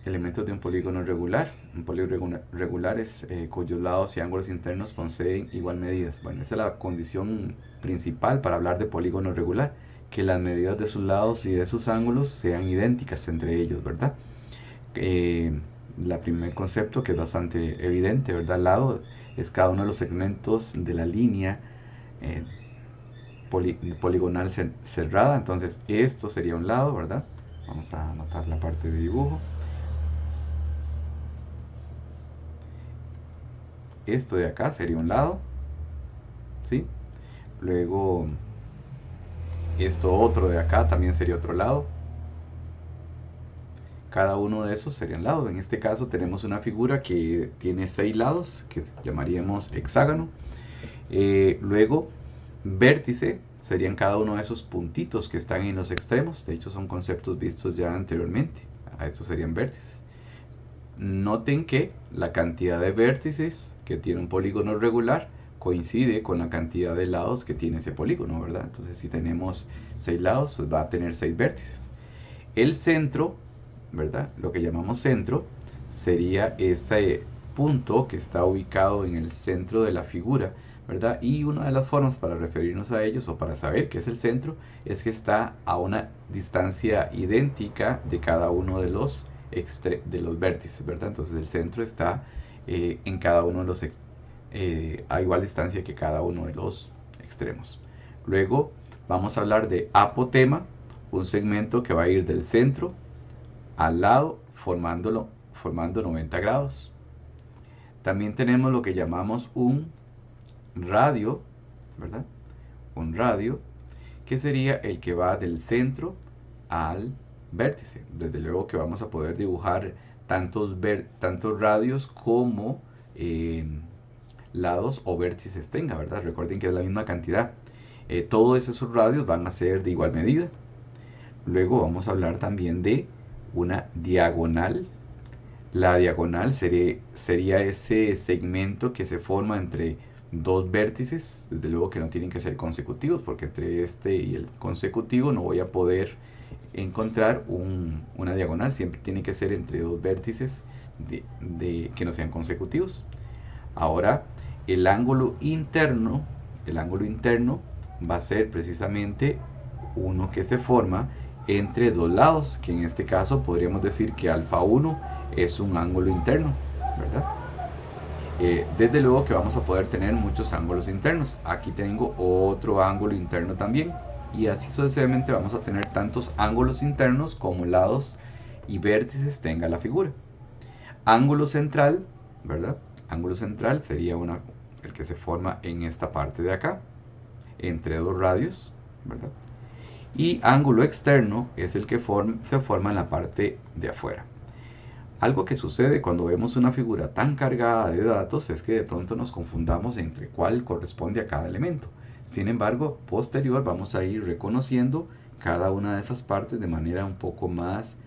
Elementos de un polígono regular. Un polígono regular es cuyos lados y ángulos internos poseen igual medidas. Bueno, esa es la condición principal para hablar de polígono regular, que las medidas de sus lados y de sus ángulos sean idénticas entre ellos, ¿verdad? La primer concepto, que es bastante evidente, ¿verdad? Lado es cada uno de los segmentos de la línea eh, poligonal cerrada. Entonces esto sería un lado, ¿verdad? Vamos a anotar la parte de dibujo. Esto de acá sería un lado, ¿sí? Luego esto otro de acá también sería otro lado. Cada uno de esos sería un lado. En este caso tenemos una figura que tiene 6 lados, que llamaríamos hexágono. Luego vértice serían cada uno de esos puntitos que están en los extremos. De hecho son conceptos vistos ya anteriormente. A estos serían vértices. Noten que la cantidad de vértices que tiene un polígono regular coincide con la cantidad de lados que tiene ese polígono, ¿verdad? Entonces si tenemos 6 lados, pues va a tener 6 vértices. El centro, ¿verdad? Lo que llamamos centro sería este punto que está ubicado en el centro de la figura, ¿verdad? Y una de las formas para referirnos a ellos o para saber qué es el centro es que está a una distancia idéntica de cada uno de los vértices, ¿verdad? Entonces el centro está en cada uno de los a igual distancia que cada uno de los extremos. Luego vamos a hablar de apotema, un segmento que va a ir del centro al lado formando 90 grados. También tenemos lo que llamamos un radio, ¿verdad? Un radio, que sería el que va del centro al vértice. Desde luego que vamos a poder dibujar tantos radios como lados o vértices tenga, ¿verdad? Recuerden que es la misma cantidad. Todos esos radios van a ser de igual medida. Luego vamos a hablar también de una diagonal. La diagonal sería ese segmento que se forma entre dos vértices. Desde luego que no tienen que ser consecutivos, porque entre este y el consecutivo no voy a poder encontrar una diagonal. Siempre tiene que ser entre dos vértices que no sean consecutivos. Ahora, el ángulo interno va a ser precisamente uno que se forma entre dos lados, que en este caso podríamos decir que alfa 1 es un ángulo interno, ¿verdad? Desde luego que vamos a poder tener muchos ángulos internos. Aquí tengo otro ángulo interno también, y así sucesivamente vamos a tener tantos ángulos internos como lados y vértices tenga la figura. Ángulo central, ¿verdad? Ángulo central sería el que se forma en esta parte de acá, entre dos radios, ¿verdad? Y ángulo externo es el que se forma en la parte de afuera. Algo que sucede cuando vemos una figura tan cargada de datos es que de pronto nos confundamos entre cuál corresponde a cada elemento. Sin embargo, posterior vamos a ir reconociendo cada una de esas partes de manera un poco más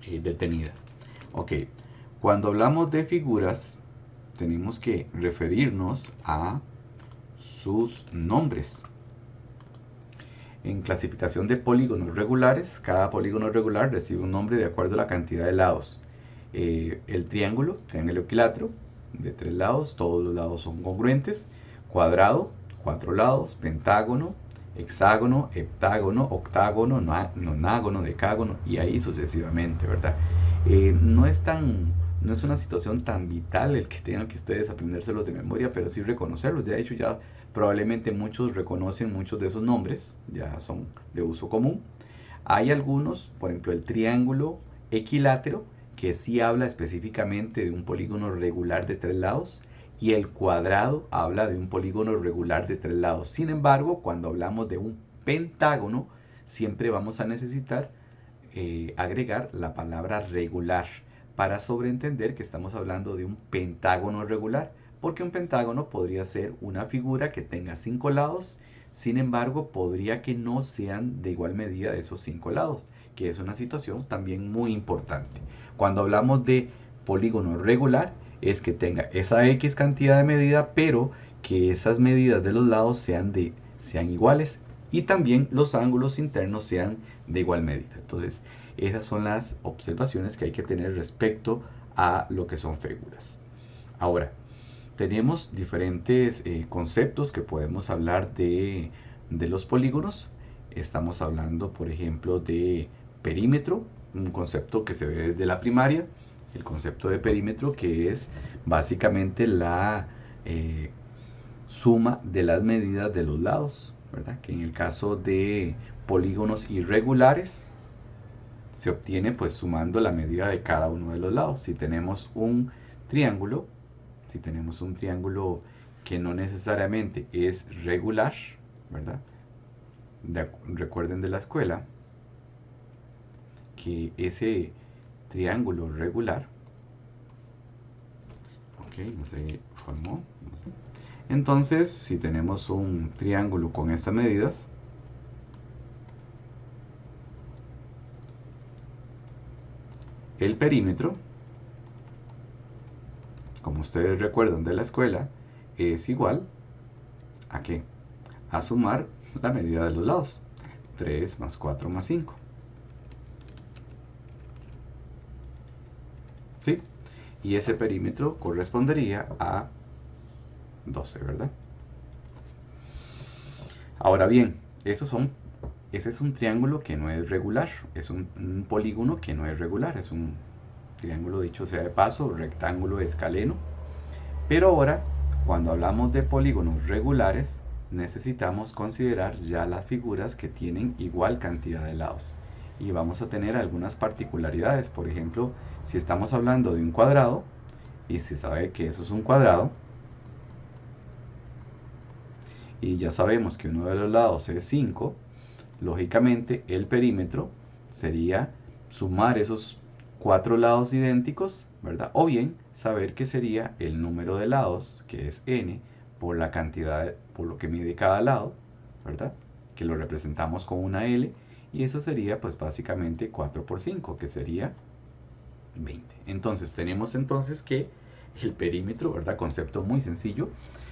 detenida. Ok, cuando hablamos de figuras tenemos que referirnos a sus nombres. En clasificación de polígonos regulares, cada polígono regular recibe un nombre de acuerdo a la cantidad de lados. El triángulo equilátero, de 3 lados, todos los lados son congruentes. Cuadrado, 4 lados. Pentágono, hexágono, heptágono, octágono, nonágono, decágono, y ahí sucesivamente, ¿verdad? No es una situación tan vital el que tengan que ustedes aprendérselos de memoria, pero sí reconocerlos. De hecho, ya probablemente muchos reconocen muchos de esos nombres, ya son de uso común. Hay algunos, por ejemplo el triángulo equilátero, que sí habla específicamente de un polígono regular de 3 lados, y el cuadrado habla de un polígono regular de 3 lados. Sin embargo, cuando hablamos de un pentágono, siempre vamos a necesitar agregar la palabra regular para sobreentender que estamos hablando de un pentágono regular, porque un pentágono podría ser una figura que tenga 5 lados, sin embargo podría que no sean de igual medida de esos 5 lados, que es una situación también muy importante. Cuando hablamos de polígono regular, es que tenga esa X cantidad de medida, pero que esas medidas de los lados sean iguales, y también los ángulos internos sean de igual medida. Entonces, Esas son las observaciones que hay que tener respecto a lo que son figuras. Ahora, tenemos diferentes conceptos que podemos hablar de los polígonos. Estamos hablando, por ejemplo, de perímetro, un concepto que se ve desde la primaria. El concepto de perímetro, que es básicamente la suma de las medidas de los lados, ¿verdad? Que en el caso de polígonos irregulares se obtiene pues sumando la medida de cada uno de los lados. Si tenemos un triángulo que no necesariamente es regular, ¿verdad? Recuerden de la escuela que ese triángulo regular, ok, no se formó, no sé. Entonces, si tenemos un triángulo con estas medidas, el perímetro, como ustedes recuerdan de la escuela, es igual a ¿qué? A sumar la medida de los lados. 3 más 4 más 5. ¿Sí? Y ese perímetro correspondería a 12, ¿verdad? Ahora bien, ese es un triángulo que no es regular, es un polígono que no es regular, es un triángulo, dicho sea de paso, rectángulo escaleno. Pero ahora, cuando hablamos de polígonos regulares, necesitamos considerar ya las figuras que tienen igual cantidad de lados. Y vamos a tener algunas particularidades. Por ejemplo, si estamos hablando de un cuadrado, y se sabe que eso es un cuadrado, y ya sabemos que uno de los lados es 5, lógicamente el perímetro sería sumar esos 4 lados idénticos, ¿verdad? O bien saber que sería el número de lados, que es n, por la cantidad, por lo que mide cada lado, ¿verdad? Que lo representamos con una L, y eso sería pues básicamente 4 por 5, que sería 20. Entonces tenemos entonces que el perímetro, ¿verdad? Concepto muy sencillo.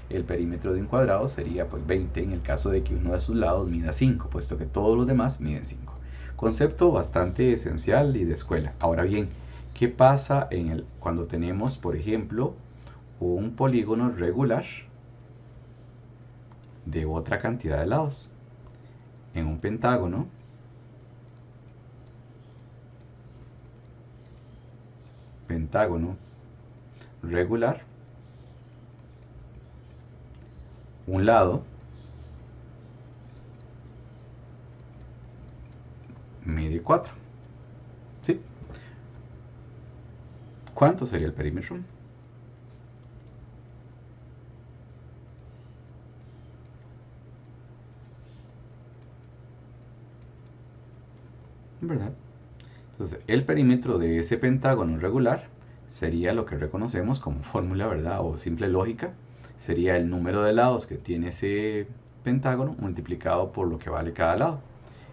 El perímetro de un cuadrado sería pues 20 en el caso de que uno de sus lados mida 5, puesto que todos los demás miden 5. Concepto bastante esencial y de escuela. Ahora bien, ¿qué pasa cuando tenemos, por ejemplo, un polígono regular de otra cantidad de lados? En un pentágono, regular, un lado mide 4. ¿Sí? ¿Cuánto sería el perímetro? ¿Verdad? Entonces, el perímetro de ese pentágono regular sería lo que reconocemos como fórmula, ¿verdad? O simple lógica. Sería el número de lados que tiene ese pentágono multiplicado por lo que vale cada lado.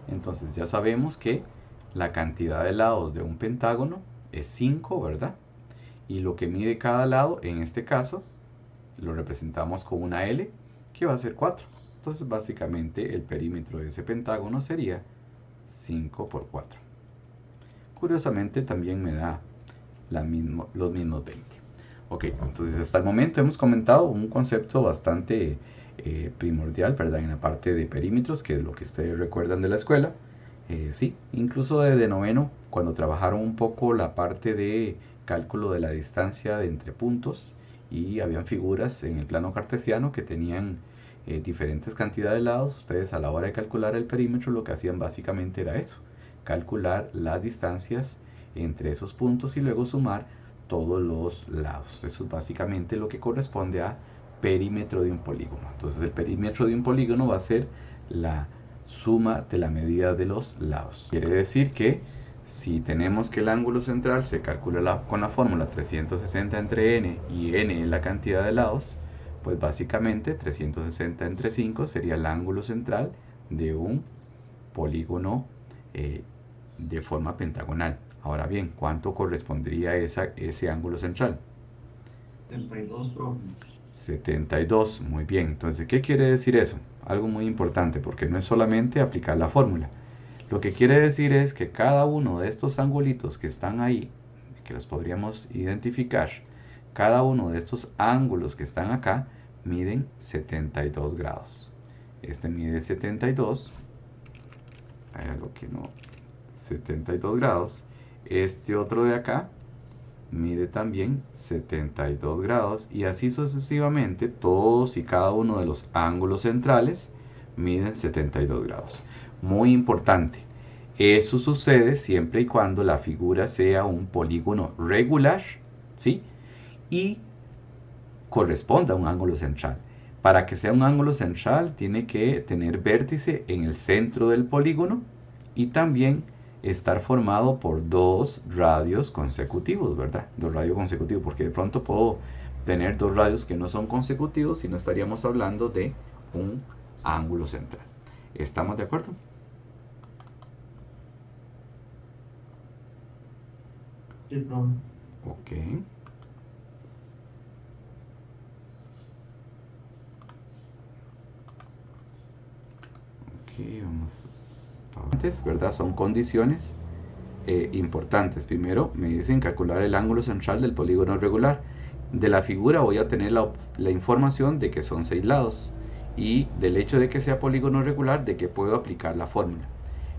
Entonces ya sabemos que la cantidad de lados de un pentágono es 5, ¿verdad? Y lo que mide cada lado, en este caso, lo representamos con una L, que va a ser 4. Entonces básicamente el perímetro de ese pentágono sería 5 por 4. Curiosamente también me da los mismos 20. Ok, entonces hasta el momento hemos comentado un concepto bastante primordial, ¿verdad? En la parte de perímetros, que es lo que ustedes recuerdan de la escuela. Sí, incluso desde noveno, cuando trabajaron un poco la parte de cálculo de la distancia entre puntos, y habían figuras en el plano cartesiano que tenían diferentes cantidades de lados, ustedes a la hora de calcular el perímetro lo que hacían básicamente era eso, calcular las distancias entre esos puntos y luego sumar todos los lados. Eso es básicamente lo que corresponde a perímetro de un polígono. Entonces el perímetro de un polígono va a ser la suma de la medida de los lados. Quiere decir que si tenemos que el ángulo central se calcula con la fórmula 360 entre n y n es la cantidad de lados, pues básicamente 360 entre 5 sería el ángulo central de un polígono de forma pentagonal. Ahora bien, ¿cuánto correspondería a ese ángulo central? 72, profe. 72, muy bien. Entonces, ¿qué quiere decir eso? Algo muy importante, porque no es solamente aplicar la fórmula. Lo que quiere decir es que cada uno de estos angulitos que están ahí, que los podríamos identificar, cada uno de estos ángulos que están acá, miden 72 grados. Este mide 72, hay algo que no, 72 grados. Este otro de acá mide también 72 grados y así sucesivamente todos y cada uno de los ángulos centrales miden 72 grados. Muy importante, eso sucede siempre y cuando la figura sea un polígono regular, ¿sí? Y corresponda a un ángulo central. Para que sea un ángulo central tiene que tener vértice en el centro del polígono y también estar formado por dos radios consecutivos, ¿verdad? Dos radios consecutivos, porque de pronto puedo tener dos radios que no son consecutivos y no estaríamos hablando de un ángulo central. ¿Estamos de acuerdo? Sí, profe. Ok. Vamos antes, ¿verdad? Son condiciones importantes. Primero me dicen calcular el ángulo central del polígono regular. De la figura voy a tener la información de que son 6 lados y del hecho de que sea polígono regular de que puedo aplicar la fórmula.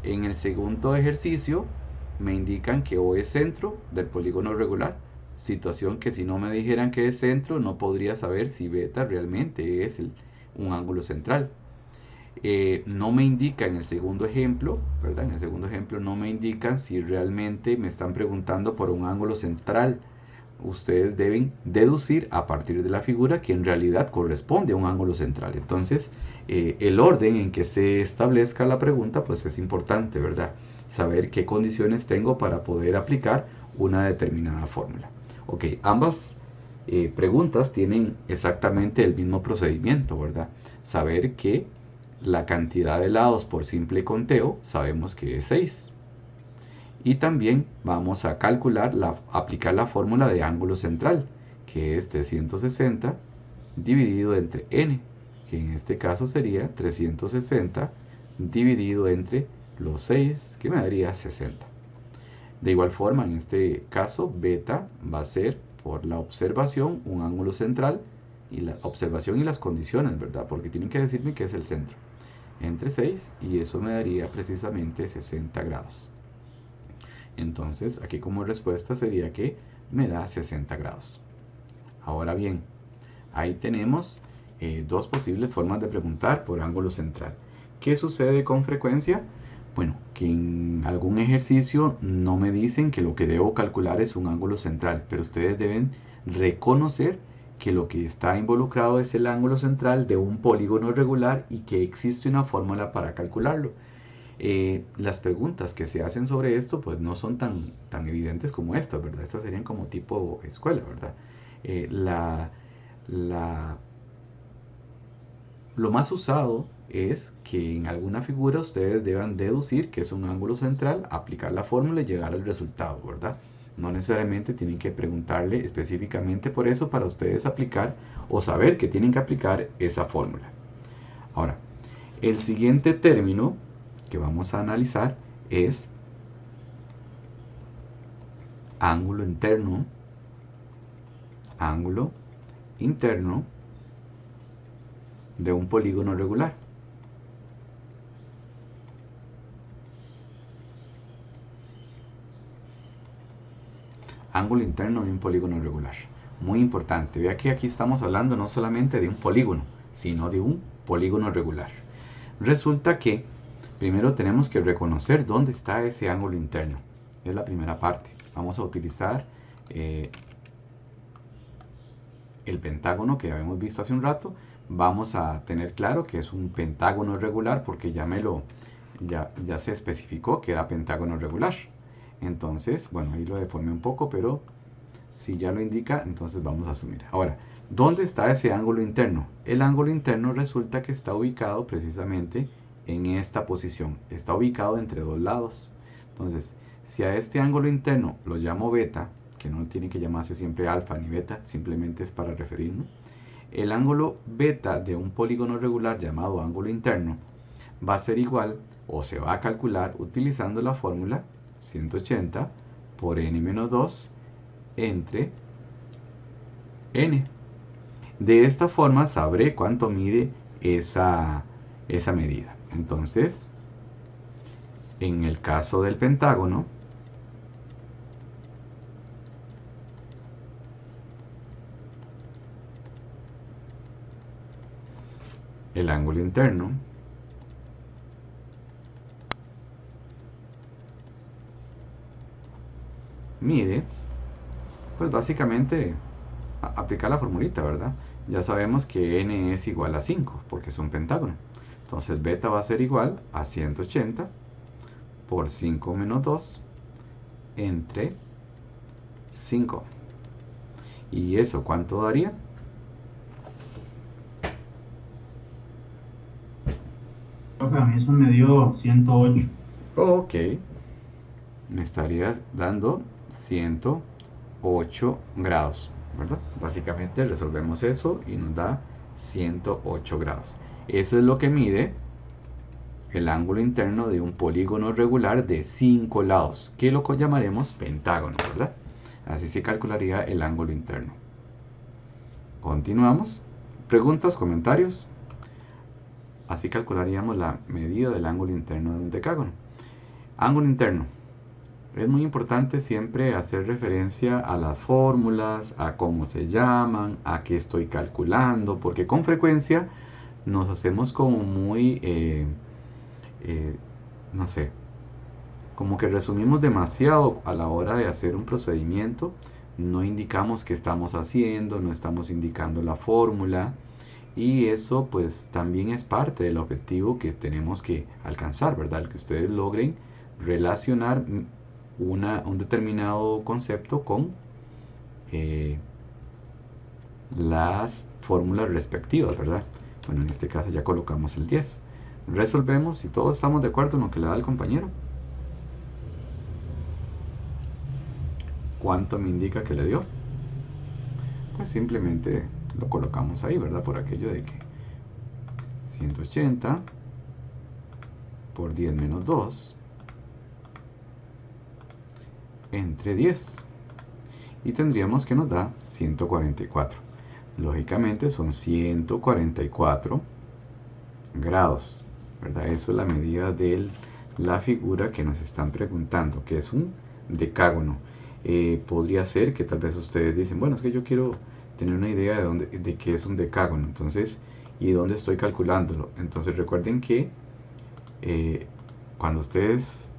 En el segundo ejercicio me indican que O es centro del polígono regular, situación que si no me dijeran que es centro no podría saber si beta realmente es un ángulo central. No me indica en el segundo ejemplo, ¿verdad? En el segundo ejemplo no me indican si realmente me están preguntando por un ángulo central. Ustedes deben deducir a partir de la figura que en realidad corresponde a un ángulo central. Entonces, el orden en que se establezca la pregunta, pues es importante, ¿verdad? Saber qué condiciones tengo para poder aplicar una determinada fórmula. Ok, ambas preguntas tienen exactamente el mismo procedimiento, ¿verdad? Saber que la cantidad de lados por simple conteo sabemos que es 6. Y también vamos a calcular, aplicar la fórmula de ángulo central, que es 360 dividido entre n, que en este caso sería 360 dividido entre los 6, que me daría 60. De igual forma, en este caso, beta va a ser por la observación un ángulo central, y la observación y las condiciones, ¿verdad? Porque tienen que decirme que es el centro. Entre 6 y eso me daría precisamente 60 grados. Entonces aquí como respuesta sería que me da 60 grados. Ahora bien, ahí tenemos dos posibles formas de preguntar por ángulo central. ¿Qué sucede con frecuencia? Bueno, que en algún ejercicio no me dicen que lo que debo calcular es un ángulo central, pero ustedes deben reconocer que lo que está involucrado es el ángulo central de un polígono regular y que existe una fórmula para calcularlo. Las preguntas que se hacen sobre esto pues no son tan evidentes como estas, ¿verdad? Estas serían como tipo escuela, ¿verdad? Lo más usado es que en alguna figura ustedes deban deducir que es un ángulo central, aplicar la fórmula y llegar al resultado, ¿verdad? No necesariamente tienen que preguntarle específicamente por eso para ustedes aplicar o saber que tienen que aplicar esa fórmula. Ahora, el siguiente término que vamos a analizar es ángulo interno de un polígono regular. Ángulo interno de un polígono regular. Muy importante, vea que aquí estamos hablando no solamente de un polígono, sino de un polígono regular. Resulta que primero tenemos que reconocer dónde está ese ángulo interno. Es la primera parte. Vamos a utilizar el pentágono que habíamos visto hace un rato. Vamos a tener claro que es un pentágono regular porque ya se especificó que era pentágono regular. Entonces, bueno, ahí lo deformé un poco, pero si ya lo indica, entonces vamos a asumir. Ahora, ¿dónde está ese ángulo interno? El ángulo interno resulta que está ubicado precisamente en esta posición. Está ubicado entre dos lados. Entonces, si a este ángulo interno lo llamo beta, que no tiene que llamarse siempre alfa ni beta, simplemente es para referirnos, el ángulo beta de un polígono regular llamado ángulo interno va a ser igual o se va a calcular utilizando la fórmula 180 por n menos 2 entre n. De esta forma sabré cuánto mide esa medida. Entonces, en el caso del pentágono, el ángulo interno mide, pues básicamente aplicar la formulita, ¿verdad? Ya sabemos que n es igual a 5 porque es un pentágono. Entonces beta va a ser igual a 180 por 5 menos 2 entre 5. ¿Y eso cuánto daría? Profe, a mí eso me dio 108. Ok, me estaría dando 108 grados, ¿verdad? Básicamente resolvemos eso y nos da 108 grados. Eso es lo que mide el ángulo interno de un polígono regular de 5 lados, que lo llamaremos pentágono, ¿verdad? Así se calcularía el ángulo interno. Continuamos. Preguntas, comentarios. Así calcularíamos la medida del ángulo interno de un decágono. Ángulo interno. Es muy importante siempre hacer referencia a las fórmulas, a cómo se llaman, a qué estoy calculando, porque con frecuencia nos hacemos como muy, no sé, como que resumimos demasiado a la hora de hacer un procedimiento, no indicamos qué estamos haciendo, no estamos indicando la fórmula, y eso pues también es parte del objetivo que tenemos que alcanzar, ¿verdad? El que ustedes logren relacionar un determinado concepto con las fórmulas respectivas, ¿verdad? Bueno, en este caso ya colocamos el 10. Resolvemos y todos estamos de acuerdo en lo que le da el compañero. ¿Cuánto me indica que le dio? Pues simplemente lo colocamos ahí, ¿verdad? Por aquello de que 180 por 10 menos 2 entre 10. Y tendríamos que nos da 144. Lógicamente son 144 grados, ¿verdad? Eso es la medida de la figura que nos están preguntando, que es un decágono. Podría ser que tal vez ustedes dicen, bueno, es que yo quiero tener una idea de qué es un decágono, entonces, y dónde estoy calculándolo. Entonces recuerden que cuando ustedes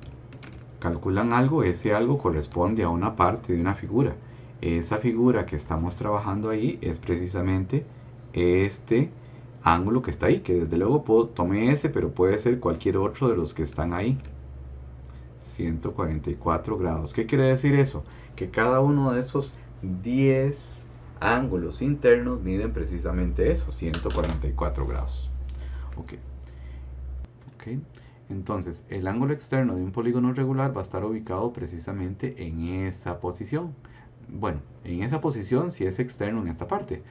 calculan algo, ese algo corresponde a una parte de una figura. Esa figura que estamos trabajando ahí es precisamente este ángulo que está ahí, que desde luego tomé ese, pero puede ser cualquier otro de los que están ahí. 144 grados. ¿Qué quiere decir eso? Que cada uno de esos 10 ángulos internos miden precisamente eso, 144 grados. Ok. Entonces, el ángulo externo de un polígono regular va a estar ubicado precisamente en esa posición. Bueno, en esa posición si es externo en esta parte.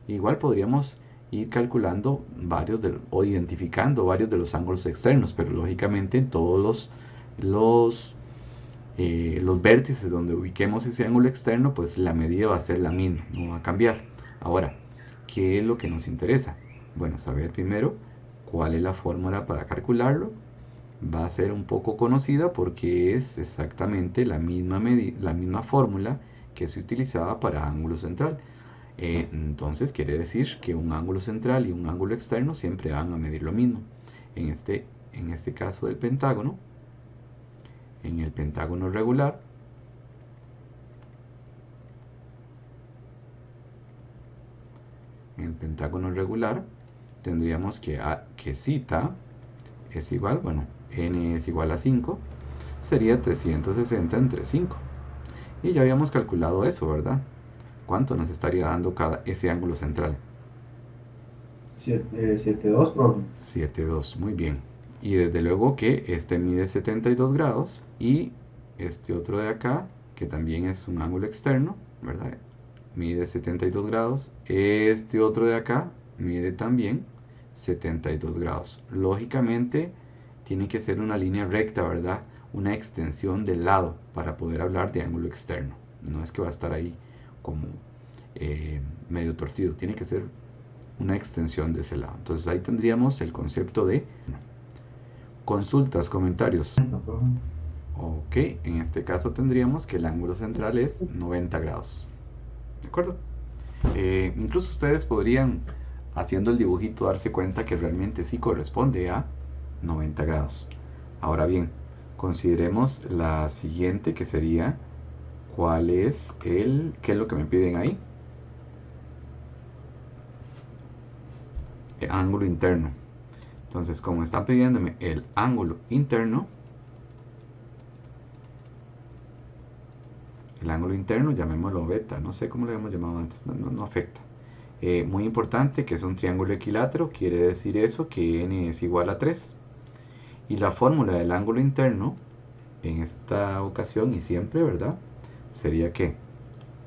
Igual podríamos ir calculando o identificando varios de los ángulos externos, pero lógicamente en todos los vértices donde ubiquemos ese ángulo externo, pues la medida va a ser la misma, no va a cambiar. Ahora, ¿qué es lo que nos interesa? Bueno, saber primero cuál es la fórmula para calcularlo. Va a ser un poco conocida porque es exactamente la misma fórmula que se utilizaba para ángulo central. Entonces quiere decir que un ángulo central y un ángulo externo siempre van a medir lo mismo. En este caso del pentágono, en el pentágono regular, tendríamos que zeta es igual, bueno, n es igual a 5, sería 360 entre 5. Y ya habíamos calculado eso, ¿verdad? ¿Cuánto nos estaría dando ese ángulo central? 7,2, profe. 7,2, muy bien. Y desde luego que este mide 72 grados y este otro de acá, que también es un ángulo externo, ¿verdad? Mide 72 grados. Este otro de acá mide también 72 grados. Lógicamente, tiene que ser una línea recta, ¿verdad? Una extensión del lado para poder hablar de ángulo externo. No es que va a estar ahí como medio torcido, tiene que ser una extensión de ese lado. Entonces ahí tendríamos el concepto de consultas, comentarios. Ok, en este caso tendríamos que el ángulo central es 90 grados. ¿De acuerdo? Incluso ustedes podrían, haciendo el dibujito, darse cuenta que realmente sí corresponde a 90 grados. Ahora bien, consideremos la siguiente, que sería ¿cuál es qué es lo que me piden ahí? El ángulo interno. Entonces, como están pidiéndome el ángulo interno, el ángulo interno, llamémoslo beta, no sé cómo lo habíamos llamado antes, no afecta. Muy importante que es un triángulo equilátero, quiere decir eso, que n es igual a 3. Y la fórmula del ángulo interno, en esta ocasión y siempre, ¿verdad? Sería que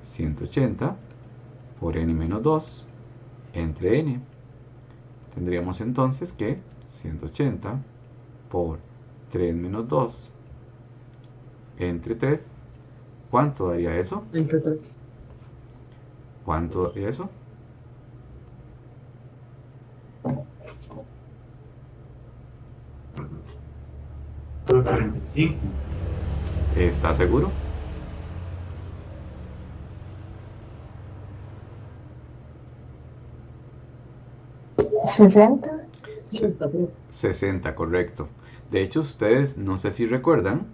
180 por n menos 2 entre n. Tendríamos entonces que 180 por 3 menos 2 entre 3. ¿Cuánto daría eso? Entre 3. ¿Cuánto daría eso? Por 45. ¿Está seguro? ¿60? 60, correcto. De hecho, ustedes no sé si recuerdan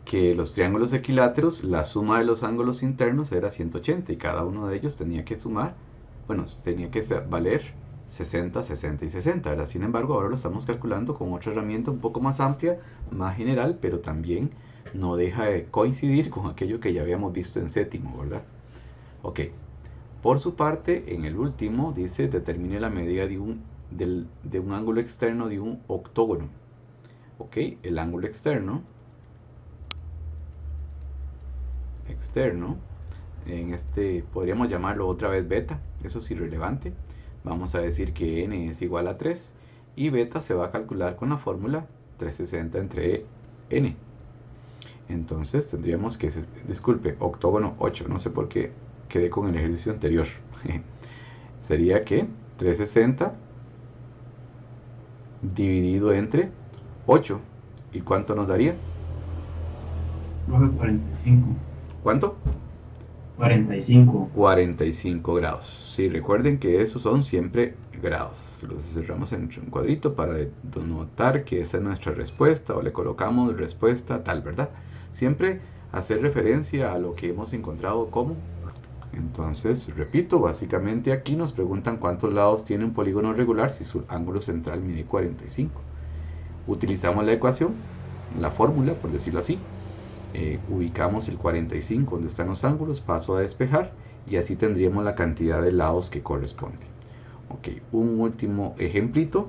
que los triángulos equiláteros, la suma de los ángulos internos era 180 y cada uno de ellos tenía que sumar, bueno, tenía que valer 60, 60 y 60, ¿verdad? Sin embargo, ahora lo estamos calculando con otra herramienta un poco más amplia, más general, pero también no deja de coincidir con aquello que ya habíamos visto en séptimo, ¿verdad? Ok. Por su parte, en el último dice determine la medida de un ángulo externo de un octógono. Ok, el ángulo externo, en este podríamos llamarlo otra vez beta, eso es irrelevante. Vamos a decir que n es igual a 3 y beta se va a calcular con la fórmula 360 entre n. Entonces tendríamos que, disculpe, octógono 8, no sé por qué quedé con el ejercicio anterior. Sería que 360 dividido entre 8. ¿Y cuánto nos daría? 45. ¿Cuánto? 45. 45 grados. Sí, recuerden que esos son siempre grados. Los cerramos en un cuadrito para denotar que esa es nuestra respuesta o le colocamos respuesta tal, ¿verdad? Siempre hacer referencia a lo que hemos encontrado como. Entonces, repito, básicamente aquí nos preguntan cuántos lados tiene un polígono regular si su ángulo central mide 45. Utilizamos la ecuación, la fórmula, por decirlo así. Ubicamos el 45 donde están los ángulos, paso a despejar y así tendríamos la cantidad de lados que corresponde. Ok, un último ejemplito.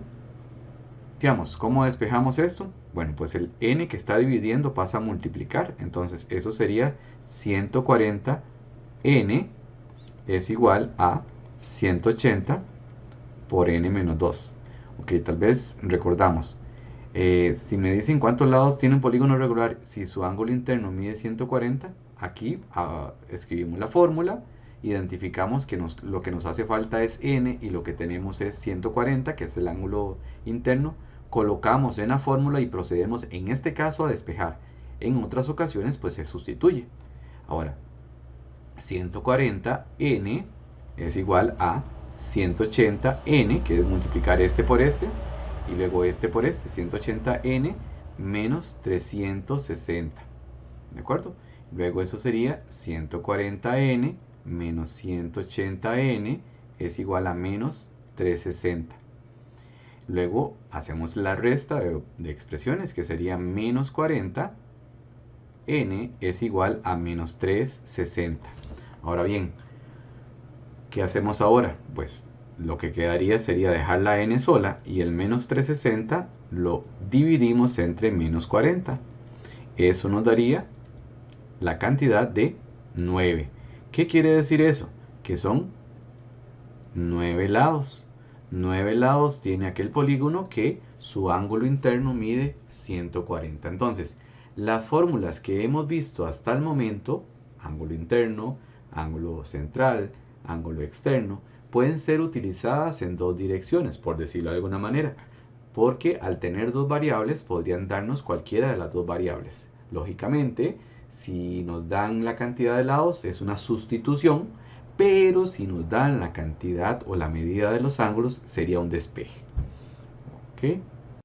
¿Cómo despejamos esto? Bueno, pues el n que está dividiendo pasa a multiplicar, entonces eso sería 140 n es igual a 180 por n menos 2. Ok, tal vez recordamos. Si me dicen cuántos lados tiene un polígono regular, si su ángulo interno mide 140, aquí escribimos la fórmula, identificamos que lo que nos hace falta es n y lo que tenemos es 140, que es el ángulo interno, colocamos en la fórmula y procedemos en este caso a despejar. En otras ocasiones pues se sustituye. Ahora, 140n es igual a 180n, que es multiplicar este por este, y luego este por este, 180n menos 360, ¿de acuerdo? Luego eso sería 140n menos 180n es igual a menos 360. Luego hacemos la resta de expresiones, que sería menos 40, n es igual a menos 360. Ahora bien, ¿qué hacemos ahora? Pues lo que quedaría sería dejar la n sola y el menos 360 lo dividimos entre menos 40. Eso nos daría la cantidad de 9. ¿Qué quiere decir eso? Que son 9 lados. 9 lados tiene aquel polígono que su ángulo interno mide 140. Entonces, las fórmulas que hemos visto hasta el momento, ángulo interno, ángulo central, ángulo externo, pueden ser utilizadas en dos direcciones, por decirlo de alguna manera, porque al tener dos variables podrían darnos cualquiera de las dos variables. Lógicamente, si nos dan la cantidad de lados es una sustitución, pero si nos dan la cantidad o la medida de los ángulos sería un despeje. ¿Ok?